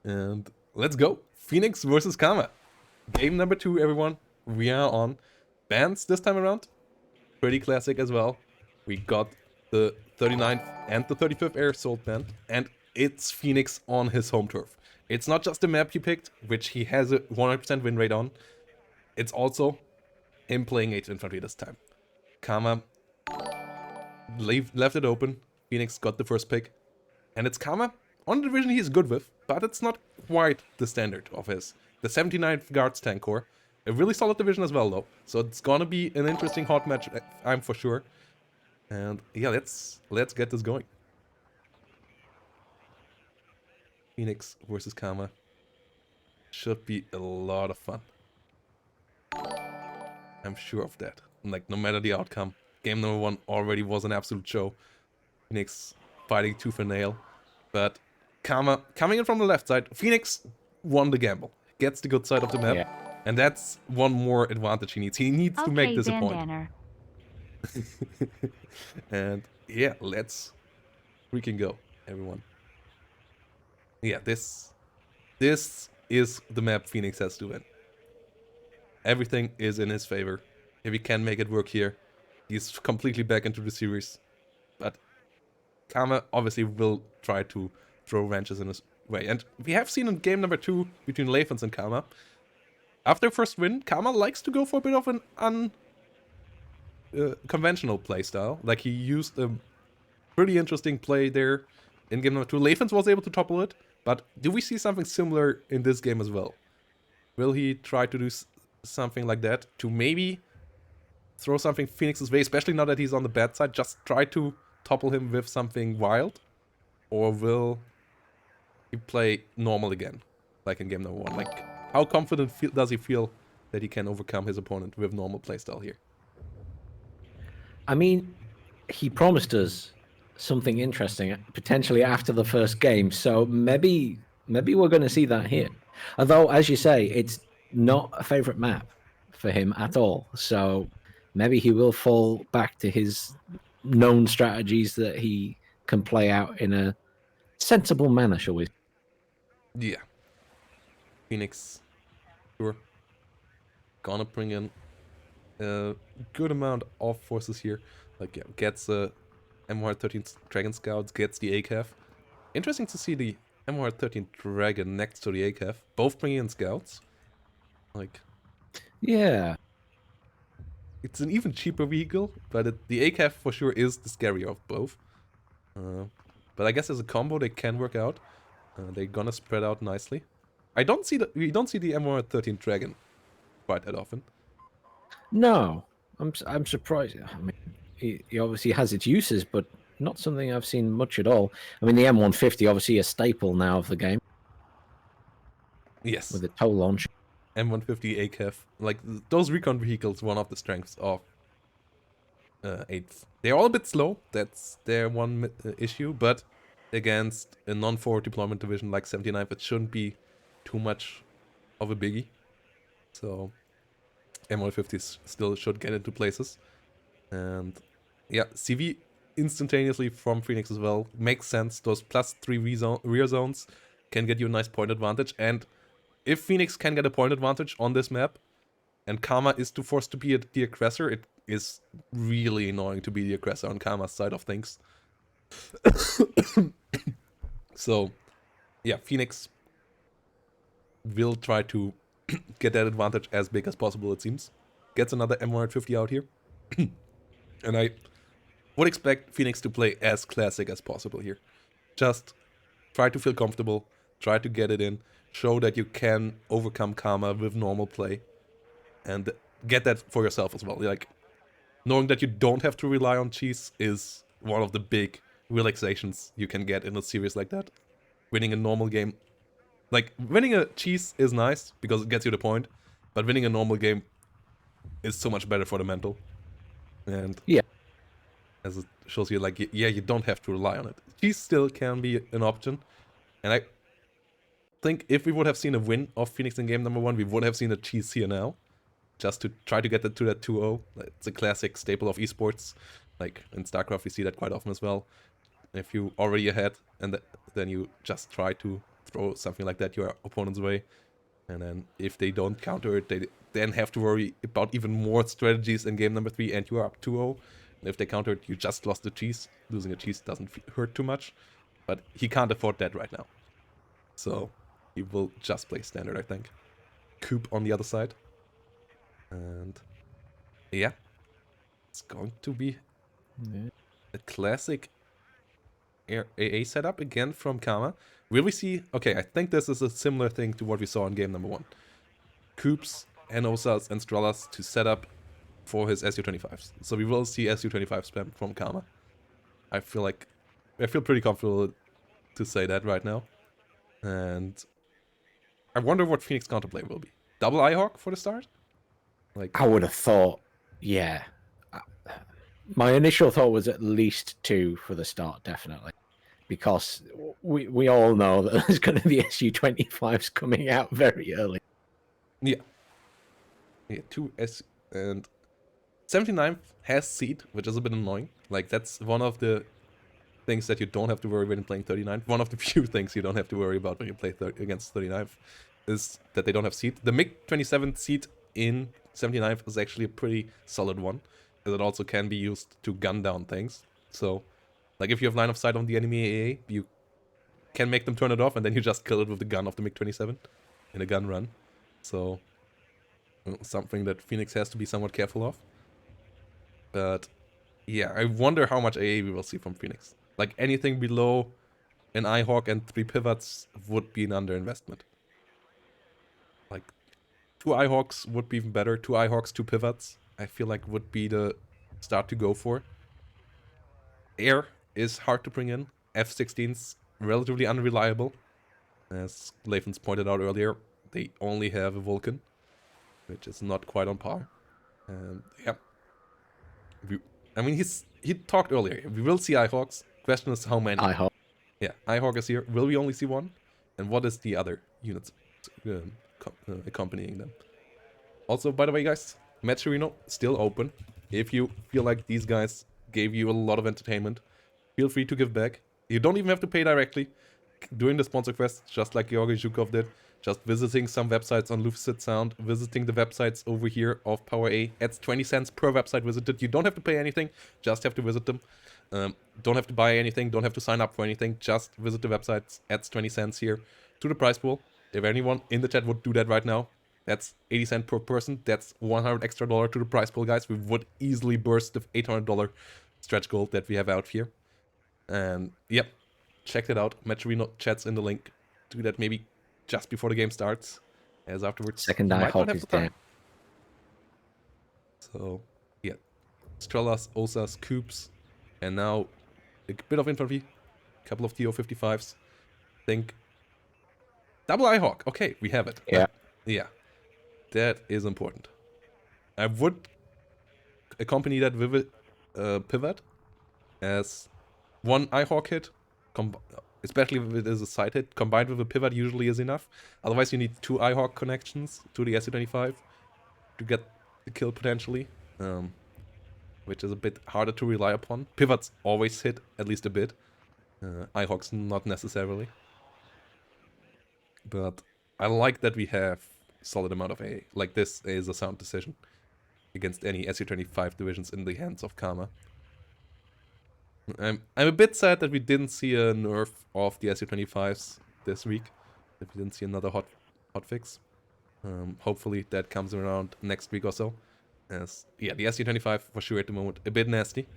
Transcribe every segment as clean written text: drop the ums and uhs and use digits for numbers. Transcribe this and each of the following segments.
And let's go. Phoenix versus Karma. Game number 2, everyone. We are on bands this time around. Pretty classic as well. We got the 39th and the 35th Air Assault band. And it's Phoenix on his home turf. It's not just the map he picked, which he has a 100% win rate on. It's also him playing 8 infantry this time. Karma left it open. Phoenix got the first pick. And it's Karma on a division he's good with, but it's not quite the standard of his. The 79th Guards Tank Corps. A really solid division as well, though. So it's gonna be an interesting hot match, I'm for sure. And yeah, let's get this going. Phoenix versus Karma. Should be a lot of fun. I'm sure of that. Like, no matter the outcome. Game number 1 already was an absolute show. Phoenix fighting tooth and nail. But Karma coming in from the left side. Phoenix won the gamble. Gets the good side of the map. Yeah. And that's one more advantage he needs. He needs to make this a point. And yeah, let's freaking go, everyone. Yeah, this is the map Phoenix has to win. Everything is in his favor. If he can make it work here, he's completely back into the series. But Karma obviously will try to throw wrenches in his way. And we have seen in game number 2 between Leifans and Karma, after first win, Karma likes to go for a bit of an unconventional playstyle. Like, he used a pretty interesting play there in game number 2. Leifans was able to topple it, but do we see something similar in this game as well? Will he try to do something like that to maybe throw something Phoenix's way, especially now that he's on the bad side? Just try to topple him with something wild? Or will he play normal again, like in game number 1? Like, how confident does he feel that he can overcome his opponent with normal playstyle here? I mean, he promised us something interesting, potentially after the first game. So maybe we're going to see that here. Although, as you say, it's not a favorite map for him at all. So maybe he will fall back to his known strategies that he can play out in a sensible manner, shall we? Yeah. Phoenix, sure. Gonna bring in a good amount of forces here. Like, yeah, gets M113 Dragon Scouts, gets the ACAF. Interesting to see the M113 Dragon next to the ACAF, both bringing in Scouts. Like, yeah, it's an even cheaper vehicle, but the ACAF for sure is the scarier of both. But I guess as a combo they can work out. They're gonna spread out nicely. We don't see the M113 Dragon quite that often. No, I'm surprised. I mean, he obviously has its uses, but not something I've seen much at all. I mean, the M150 obviously a staple now of the game. Yes. With the tow launch. M150 ACAF, like those recon vehicles, one of the strengths of 8th. They're all a bit slow. That's their one issue, but against a non-forward deployment division like 79th, it shouldn't be too much of a biggie. So M150s still should get into places. And yeah, CV instantaneously from Phoenix as well. Makes sense. Those +3 rear zones can get you a nice point advantage. And if Phoenix can get a point advantage on this map, and Karma is forced to be the aggressor, it is really annoying to be the aggressor on Karma's side of things. So, yeah, Phoenix will try to get that advantage as big as possible, it seems. Gets another M150 out here. And I would expect Phoenix to play as classic as possible here. Just try to feel comfortable, try to get it in, show that you can overcome Karma with normal play, and get that for yourself as well. Like, knowing that you don't have to rely on cheese is one of the big relaxations you can get in a series like that. Winning a normal game, like, winning a cheese is nice because it gets you the point, but winning a normal game is so much better for the mental. And yeah, as it shows you, like, yeah, you don't have to rely on it. Cheese still can be an option, and I think if we would have seen a win of Phoenix in game number 1, we would have seen a cheese here now, just to try to get to that 2-0. It's a classic staple of esports. Like, in StarCraft, we see that quite often as well. If you already ahead, and then you just try to throw something like that your opponent's way. And then if they don't counter it, they then have to worry about even more strategies in game number 3, and you are up 2-0. And if they counter it, you just lost the cheese. Losing a cheese doesn't hurt too much, but he can't afford that right now. So he will just play standard, I think. Coop on the other side. And yeah, it's going to be a classic AA setup again from Kama. Will we see... Okay, I think this is a similar thing to what we saw in game number 1. Coops, Enosas, and Strellas to set up for his SU-25s. So we will see SU-25 spam from Kama. I feel pretty comfortable to say that right now. And I wonder what Phoenix counterplay will be. Double Eyehawk for the start? Like, I would have thought, yeah. My initial thought was at least 2 for the start, definitely. Because we all know that there's going to be SU-25s coming out very early. Yeah. Yeah, 2 S... And 79th has seed, which is a bit annoying. Like, that's one of the things that you don't have to worry when playing 39th. One of the few things you don't have to worry about when you play against 39th is that they don't have seed. The MiG-27 seed in 79th is actually a pretty solid one, as it also can be used to gun down things. So, like, if you have line of sight on the enemy AA, you can make them turn it off, and then you just kill it with the gun of the MiG-27 in a gun run. So, something that Phoenix has to be somewhat careful of. But yeah, I wonder how much AA we will see from Phoenix. Like, anything below an Eyehawk and 3 pivots would be an underinvestment. Like, 2 Eyehawks would be even better. 2 Eyehawks, 2 pivots, I feel like would be the start to go for. Air is hard to bring in. F-16's relatively unreliable. As Lathan's pointed out earlier, they only have a Vulcan, which is not quite on par. And yeah. I mean, he talked earlier. We will see Eyehawks. Question is how many. I hope. Yeah, Eyehawk is here. Will we only see one? And what is the other units accompanying them? Also, by the way, guys, Match Arena still open. If you feel like these guys gave you a lot of entertainment, feel free to give back. You don't even have to pay directly. Doing the sponsor quests, just like Georgi Zhukov did, just visiting some websites on Lucid Sound, visiting the websites over here of Power A, adds 20 cents per website visited. You don't have to pay anything, just have to visit them. Don't have to buy anything, don't have to sign up for anything, just visit the websites, adds 20 cents here to the prize pool. If anyone in the chat would do that right now, that's 80 cents per person, that's $100 extra to the prize pool, guys. We would easily burst the $800 stretch goal that we have out here. And yep, check it out. Match Arena chat's in the link. Do that maybe just before the game starts, as afterwards Second you might not Eyehawk have is the time. down. So yeah, Strellas, Osas, Coops, and now a bit of infantry, a couple of TO-55s. Think double Eyehawk. Okay, we have it. Yeah. Yeah, that is important. I would accompany that with a pivot, as one Eyehawk hit, especially if it is a side hit, combined with a pivot usually is enough. Otherwise you need 2 Eyehawk connections to the SU-25 to get the kill potentially, which is a bit harder to rely upon. Pivots always hit at least a bit. Eyehawks not necessarily. But I like that we have solid amount of A. Like, this is a sound decision against any SU-25 divisions in the hands of Kama. I'm a bit sad that we didn't see a nerf of the SU-25s this week. That we didn't see another hotfix. Hopefully that comes around next week or so. As yeah, the SU-25 for sure at the moment a bit nasty.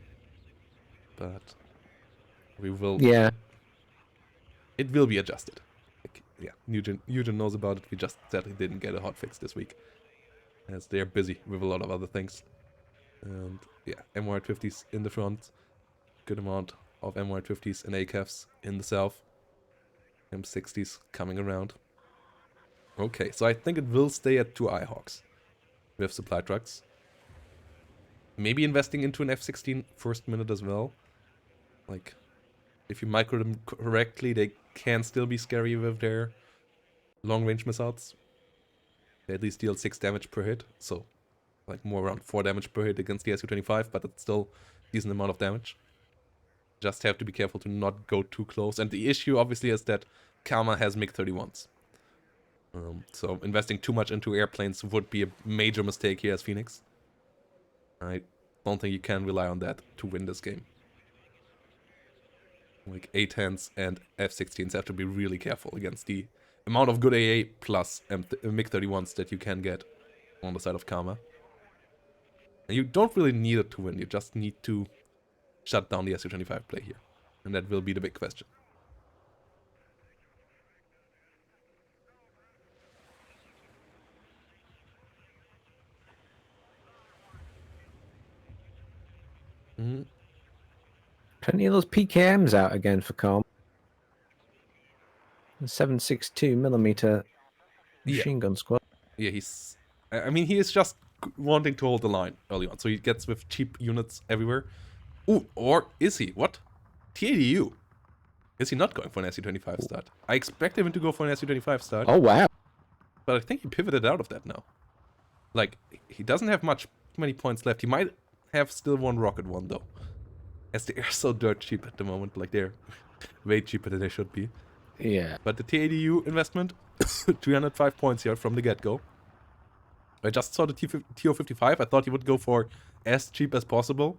But we will... Yeah. It will be adjusted. Like, yeah, Nugent knows about it. We just sadly didn't get a hotfix this week, as they're busy with a lot of other things. And yeah, M150s in the front. Good amount of M150s and ACAFs in the south. M60s coming around. Okay, so I think it will stay at 2 Eyehawks with supply trucks. Maybe investing into an F-16 first minute as well. Like, if you micro them correctly, they can still be scary with their long-range missiles. They at least deal 6 damage per hit, so like more around 4 damage per hit against the SU-25, but it's still a decent amount of damage. Just have to be careful to not go too close. And the issue, obviously, is that Karma has MiG-31s. So investing too much into airplanes would be a major mistake here as Phoenix. I don't think you can rely on that to win this game. Like A-10s and F-16s have to be really careful against the amount of good AA plus MiG-31s that you can get on the side of Karma. And you don't really need it to win, you just need to shut down the Su-25 play here. And that will be the big question. Plenty of those PKMs out again for Calm. 7.62 millimeter machine gun squad. Yeah, I mean, he is just wanting to hold the line early on. So he gets with cheap units everywhere. Ooh, or is he? What? TADU. Is he not going for an Su-25 start? I expected him to go for an Su-25 start. Oh, wow. But I think he pivoted out of that now. Like, he doesn't have many points left. He might have still one rocket one, though. As they are so dirt cheap at the moment. Like, they're way cheaper than they should be. Yeah. But the TADU investment, 305 points here from the get-go. I just saw the TO-55. I thought he would go for as cheap as possible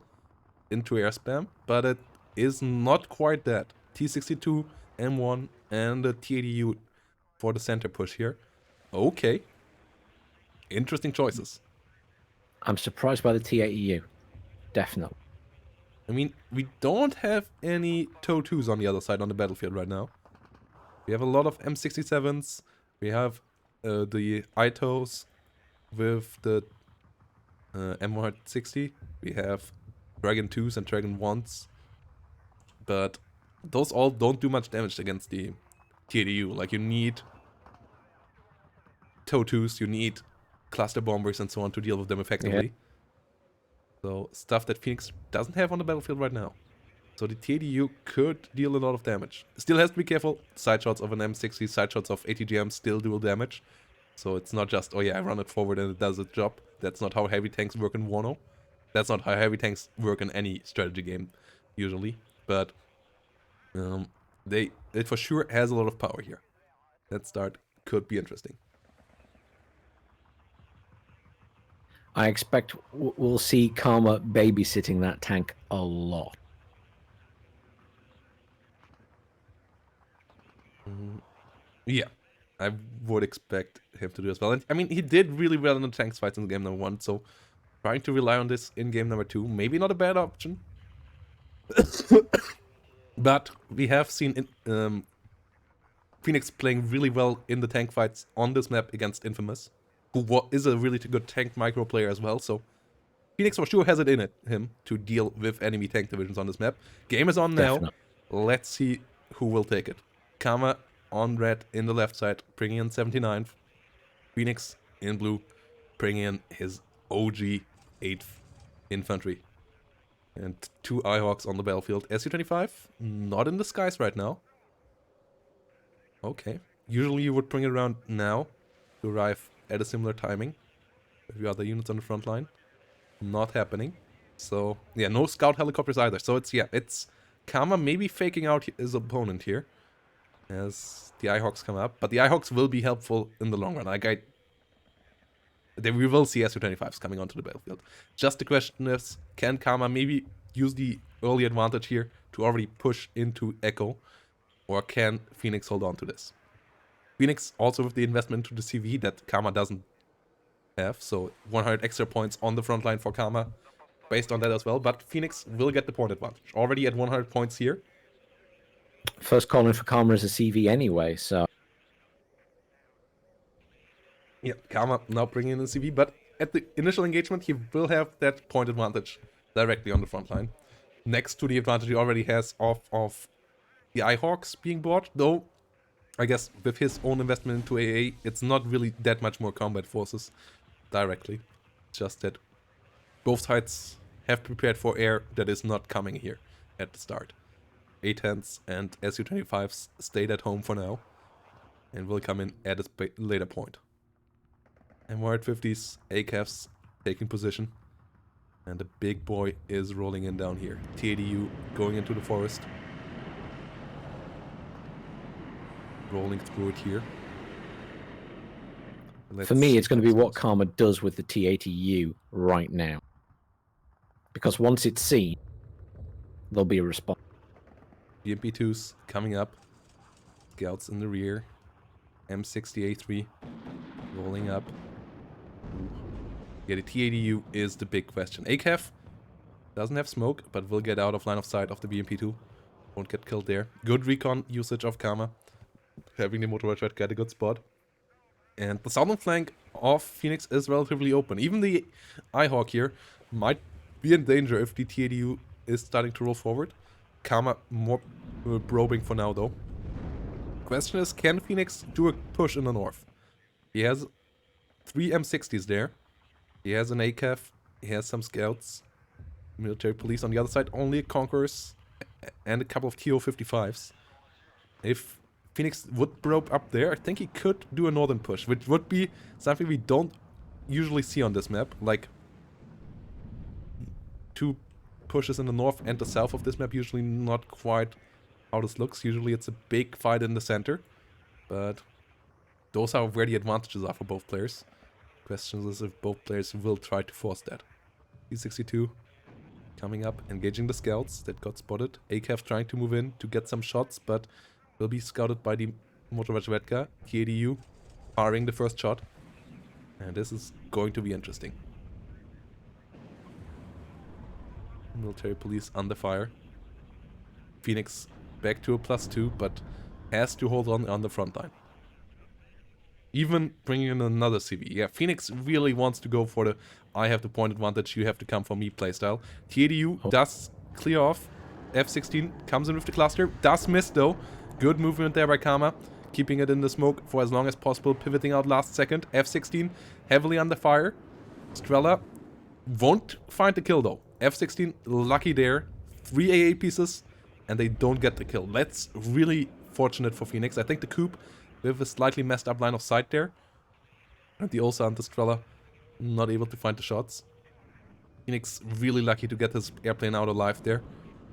into air spam, but it is not quite that. T-62, M1, and the TADU for the center push here. Okay. Interesting choices. I'm surprised by the TAEU. Definitely. I mean, we don't have any TOW-2s on the other side on the battlefield right now. We have a lot of M67s. We have the ITOs with the M160. We have Dragon 2s and Dragon 1s. But those all don't do much damage against the TADU. Like, you need TOW-2s, you need cluster bombers and so on to deal with them effectively. Yeah. So, stuff that Phoenix doesn't have on the battlefield right now. So the TADU could deal a lot of damage. Still has to be careful. Side shots of an M60, side shots of ATGM still do damage. So it's not just, oh yeah, I run it forward and it does its job. That's not how heavy tanks work in WARNO. That's not how heavy tanks work in any strategy game, usually. But it for sure has a lot of power here. That start could be interesting. I expect we'll see Karma babysitting that tank a lot. Yeah, I would expect him to do as well. And I mean, he did really well in the tanks fights in game number 1, so trying to rely on this in game number 2, maybe not a bad option. But we have seen Phoenix playing really well in the tank fights on this map against Infamous, who is a really good tank micro player as well, so Phoenix for sure has it in him to deal with enemy tank divisions on this map. Game is on now. Definitely. Let's see who will take it. Karma on red in the left side, bringing in 79th. Phoenix in blue, bringing in his OG 8th infantry. And 2 Ihawks on the battlefield. Su-25, not in the skies right now. Okay. Usually you would bring it around now to arrive at a similar timing with the other units on the front line. Not happening. So, yeah, no scout helicopters either. So it's Karma maybe faking out his opponent here as the Ihawks come up. But the Ihawks will be helpful in the long run. We will see Su-25s coming onto the battlefield. Just the question is, can Karma maybe use the early advantage here to already push into Echo? Or can Phoenix hold on to this? Phoenix also with the investment into the CV that Karma doesn't have. So 100 extra points on the front line for Karma based on that as well. But Phoenix will get the point advantage. Already at 100 points here. First calling for Karma is a CV anyway, so... Yeah, Karma now bringing in the CV, but at the initial engagement, he will have that point advantage directly on the front line. Next to the advantage he already has of the Ihawks being bought, though I guess with his own investment into AA, it's not really that much more combat forces directly. It's just that both sides have prepared for air that is not coming here at the start. A-10s and Su-25s stayed at home for now and will come in at a later point. M150s, ACAFs taking position. And the big boy is rolling in down here. TADU going into the forest. Rolling through it here. For me, it's going to be what Karma does with the TATU right now. Because once it's seen, there'll be a response. BMP2s coming up. Scouts in the rear. M60A3 rolling up. Ooh. Yeah, the TADU is the big question. ACAF doesn't have smoke, but will get out of line of sight of the BMP2. Won't get killed there. Good recon usage of Karma. Having the motorized red get a good spot. And the southern flank of Phoenix is relatively open. Even the iHawk here might be in danger if the TADU is starting to roll forward. Karma more probing for now though. Question is, can Phoenix do a push in the north? He has 3 M60s there. He has an ACAF. He has some scouts. Military police on the other side. Only Conquerors and a couple of TO-55s. If Phoenix would probe up there, I think he could do a northern push, which would be something we don't usually see on this map. Like, 2 pushes in the north and the south of this map, usually not quite how this looks. Usually it's a big fight in the center, but those are where the advantages are for both players. Question is if both players will try to force that. E62 coming up, engaging the scouts that got spotted. ACAF trying to move in to get some shots, but will be scouted by the motorized Vedka. TADU firing the first shot. And this is going to be interesting. Military police under fire. Phoenix back to a +2, but has to hold on the front line. Even bringing in another CV. Yeah, Phoenix really wants to go for the I have the point advantage, you have to come for me playstyle. TADU does clear off. F16 comes in with the cluster. Does miss though. Good movement there by Karma. Keeping it in the smoke for as long as possible. Pivoting out last second. F16 heavily under fire. Strella won't find the kill though. F16 lucky there. 3 AA pieces and they don't get the kill. That's really fortunate for Phoenix. I think the coup with a slightly messed up line of sight there. And the Osa and the Strella not able to find the shots. Phoenix really lucky to get his airplane out alive there.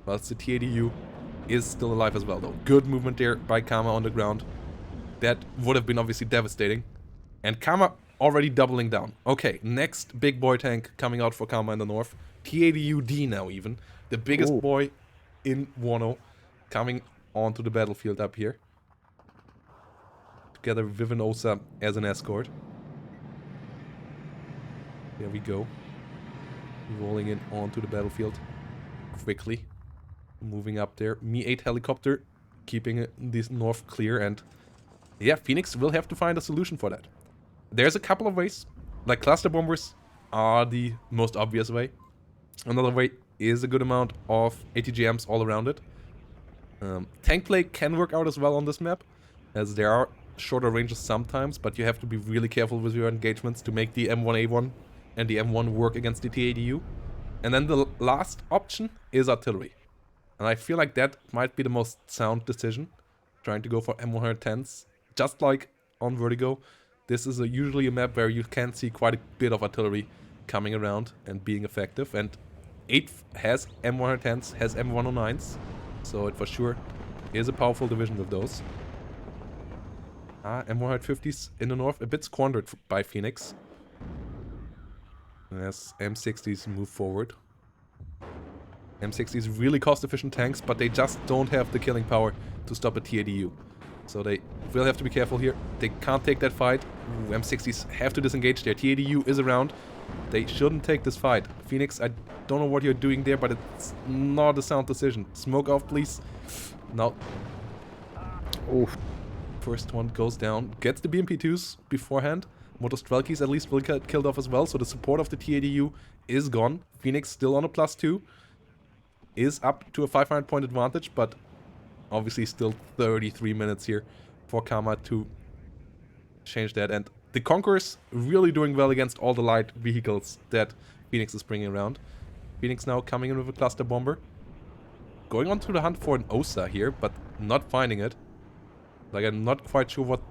Whilst the TADU is still alive as well though. Good movement there by Karma on the ground. That would have been obviously devastating. And Karma already doubling down. Okay, next big boy tank coming out for Karma in the north. TADU-D now even. The biggest boy in WARNO coming onto the battlefield up here. Together with an Osa as an escort. There we go. Rolling in onto the battlefield quickly. Moving up there. Mi-8 helicopter keeping this north clear, and yeah, Phoenix will have to find a solution for that. There's a couple of ways. Like cluster bombers are the most obvious way. Another way is a good amount of ATGMs all around it. Tank play can work out as well on this map, as there are shorter ranges sometimes, but you have to be really careful with your engagements to make the M1A1 and the M1 work against the TADU. And then the last option is artillery. And I feel like that might be the most sound decision, trying to go for M110s. Just like on Vertigo, this is usually a map where you can see quite a bit of artillery coming around and being effective. And 8 has M110s, has M109s, so it for sure is a powerful division with those. M150s in the north, a bit squandered by Phoenix. As M60s move forward. M60s really cost-efficient tanks, but they just don't have the killing power to stop a TADU. So they will have to be careful here. They can't take that fight. Ooh, M60s have to disengage there. TADU is around. They shouldn't take this fight. Phoenix, I don't know what you're doing there, but it's not a sound decision. Smoke off, please. Now. Oof. First one goes down. Gets the BMP2s beforehand. Motostrelkis at least will get killed off as well, so the support of the TADU is gone. Phoenix still on a +2. Is up to a 500 point advantage, but obviously still 33 minutes here for Karma to change that. And the Conquerors really doing well against all the light vehicles that Phoenix is bringing around. Phoenix now coming in with a cluster bomber. Going on to the hunt for an Osa here, but not finding it. Like, I'm not quite sure what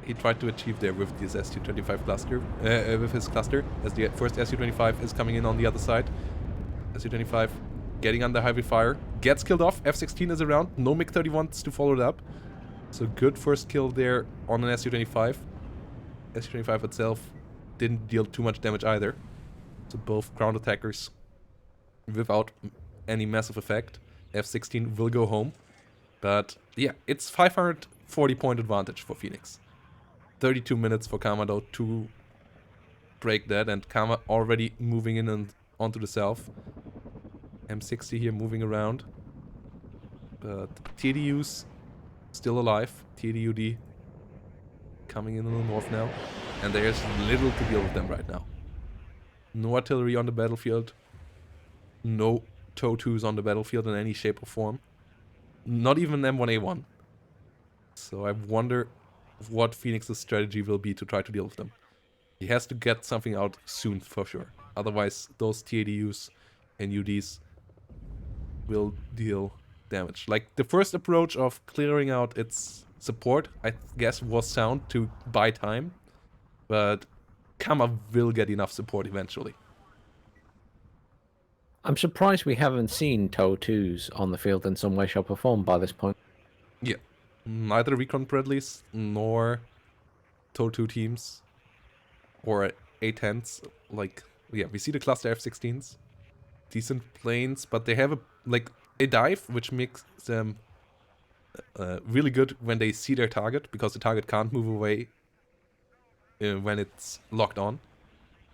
he tried to achieve there with this SU-25 cluster, with his cluster, as the first SU-25 is coming in on the other side. SU-25 getting under heavy fire, gets killed off, F-16 is around, no MiG-31s to follow it up. So good first kill there on an SU-25. SU-25 itself didn't deal too much damage either. So both ground attackers without any massive effect. F-16 will go home. But yeah, it's 540 point advantage for Phoenix. 32 minutes for Kama though to break that, and Kama already moving in and onto the south. M60 here moving around. But TDU's still alive. TDUD coming in the north now. And there's little to deal with them right now. No artillery on the battlefield. No TOW2s on the battlefield in any shape or form. Not even M1A1. So I wonder what Phoenix's strategy will be to try to deal with them. He has to get something out soon for sure. Otherwise, those TADUs and UDs will deal damage. Like, the first approach of clearing out its support, I guess, was sound to buy time. But Kama will get enough support eventually. I'm surprised we haven't seen TOW2s on the field in some way, shape, or form by this point. Yeah. Neither Recon Bradleys nor TOW2 teams or A10s. Like, yeah, we see the cluster F-16s. Decent planes, but they have a dive, which makes them really good when they see their target, because the target can't move away when it's locked on.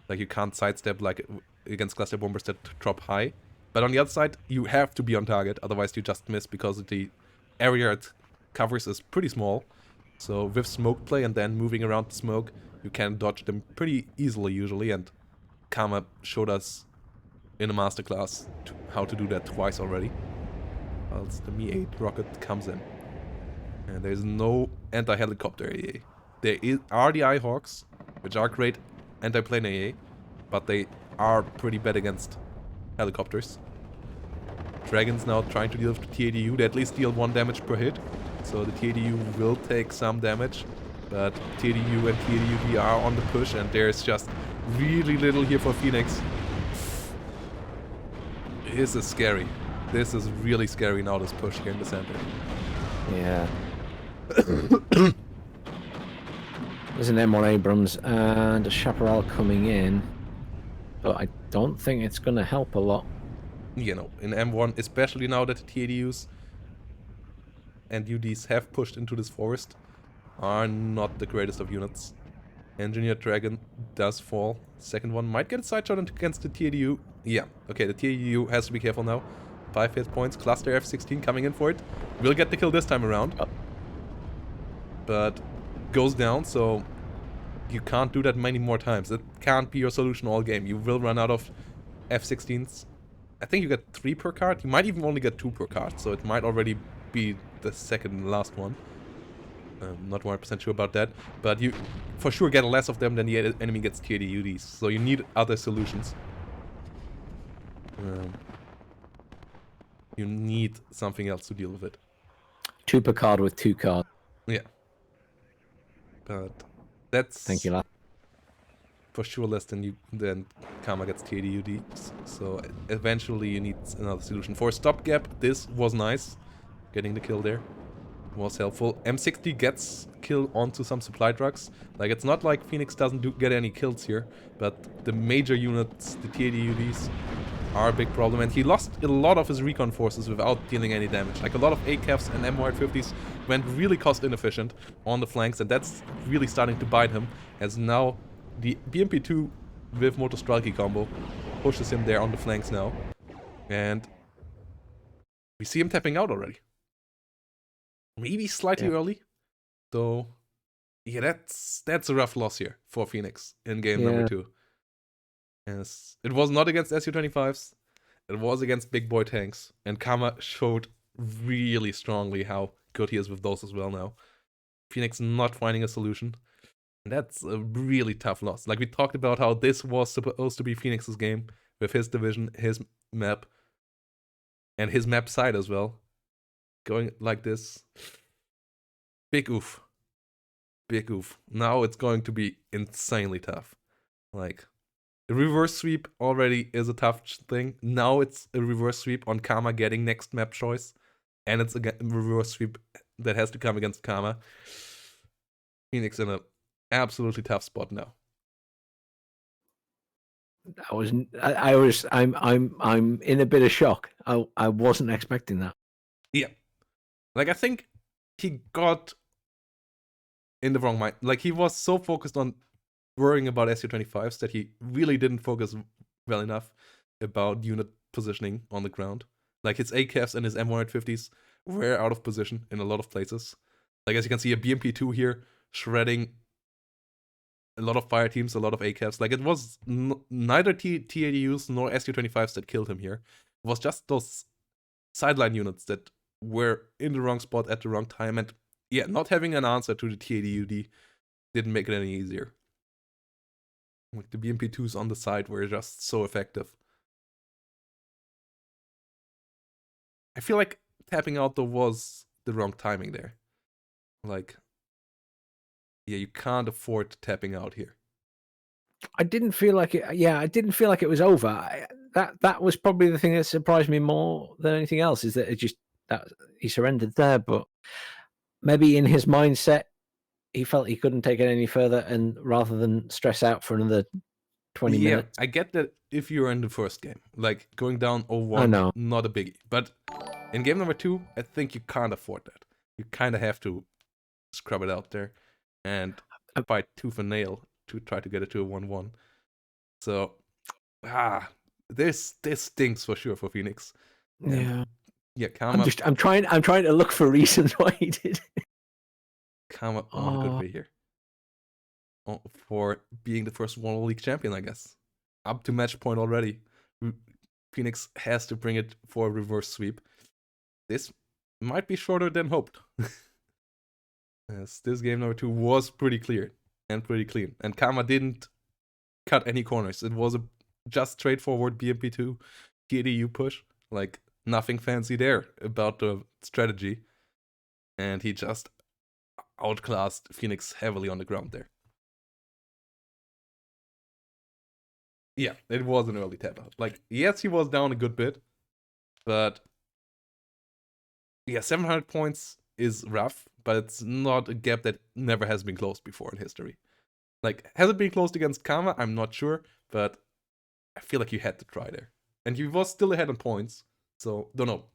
Like, you can't sidestep like against cluster bombers that drop high. But on the other side, you have to be on target, otherwise you just miss, because the area it covers is pretty small. So with smoke play and then moving around the smoke, you can dodge them pretty easily usually, and Kama showed us in a masterclass how to do that twice already. Whilst the Mi-8 rocket comes in. And there's no anti-helicopter AA. There are the Eyehawks, which are great anti-plane AA, but they are pretty bad against helicopters. Dragons now trying to deal with the TADU. They at least deal 1 damage per hit, so the TADU will take some damage. But TADU and TADUD are on the push, and there's just really little here for Phoenix. This is scary. This is really scary now, this push here in the center. Yeah. There's an M1 Abrams and a Chaparral coming in, but I don't think it's going to help a lot. You know, in M1, especially now that the TADUs and UDs have pushed into this forest, are not the greatest of units. Engineered Dragon does fall. Second one might get a side shot against the TADU. Yeah, okay, the TADU has to be careful now. 5 hit points, cluster F-16 coming in for it. Will get the kill this time around. But goes down, so you can't do that many more times. It can't be your solution all game. You will run out of F-16s. I think you get 3 per card. You might even only get 2 per card, so it might already be the second and last one. Not 100% sure about that, but you for sure get less of them than the enemy gets TADUDs, so you need other solutions. You need something else to deal with it. 2 per card with 2 cards. Yeah. But that's... Thank you, lad. For sure less than Kama gets TADUDs, so eventually you need another solution. For a stopgap, this was nice. Getting the kill there was helpful. M60 gets kill onto some supply trucks. Like, it's not like Phoenix doesn't get any kills here, but the major units, the TADUDs, are a big problem, and he lost a lot of his recon forces without dealing any damage. Like, a lot of ACAFs and M150s went really cost inefficient on the flanks, and that's really starting to bite him, as now the BMP-2 with Motostralki combo pushes him there on the flanks now. And we see him tapping out already. Maybe slightly early. So, yeah, that's a rough loss here for Phoenix in game number 2. Yes, it was not against Su-25s. It was against big boy tanks. And Kama showed really strongly how good he is with those as well now. Phoenix not finding a solution. And that's a really tough loss. Like, we talked about how this was supposed to be Phoenix's game with his division, his map, and his map side as well. Going like this. Big oof. big oof. Now it's going to be insanely tough. Like, a reverse sweep already is a tough thing. Now it's a reverse sweep on Karma getting next map choice. And it's a reverse sweep that has to come against Karma. Phoenix in a absolutely tough spot now. I'm in a bit of shock. I wasn't expecting that. Yeah. Like, I think he got in the wrong mind. Like, he was so focused on worrying about SU-25s that he really didn't focus well enough about unit positioning on the ground. Like, his ACAFs and his M150s were out of position in a lot of places. Like, as you can see, a BMP2 here shredding a lot of fire teams, a lot of ACAFs. Like, it was neither T-80Us nor SU-25s that killed him here. It was just those sideline units that were in the wrong spot at the wrong time. And yeah, not having an answer to the T-80UD didn't make it any easier. Like, the BMP2s on the side were just so effective. I feel like tapping out though was the wrong timing there. Like, yeah, you can't afford tapping out here. I didn't feel like it. Yeah, I didn't feel like it was over. That was probably the thing that surprised me more than anything else. Is that it just that he surrendered there, but maybe in his mindset he felt he couldn't take it any further, and rather than stress out for another 20 Yeah, minutes. I get that if you're in the first game, like going down I 0-1, know. not a biggie. But in game number 2, I think you can't afford that. You kind of have to scrub it out there and fight tooth and nail to try to get it to a 1-1. So, this stinks for sure for Phoenix. And Yeah. yeah, Karma I'm trying to look for reasons why he did it. on a good way here. For being the first World League champion, I guess. Up to match point already. Phoenix has to bring it for a reverse sweep. This might be shorter than hoped. As this game number 2 was pretty clear and pretty clean. And Karma didn't cut any corners. It was a just straightforward BMP2 TDU push. Like, nothing fancy there about the strategy. And he just outclassed Phoenix heavily on the ground there. Yeah, it was an early tap out. Like, yes, he was down a good bit, but yeah, 700 points is rough, but it's not a gap that never has been closed before in history. Like, has it been closed against Karma? I'm not sure, but I feel like you had to try there. And he was still ahead on points, so don't know.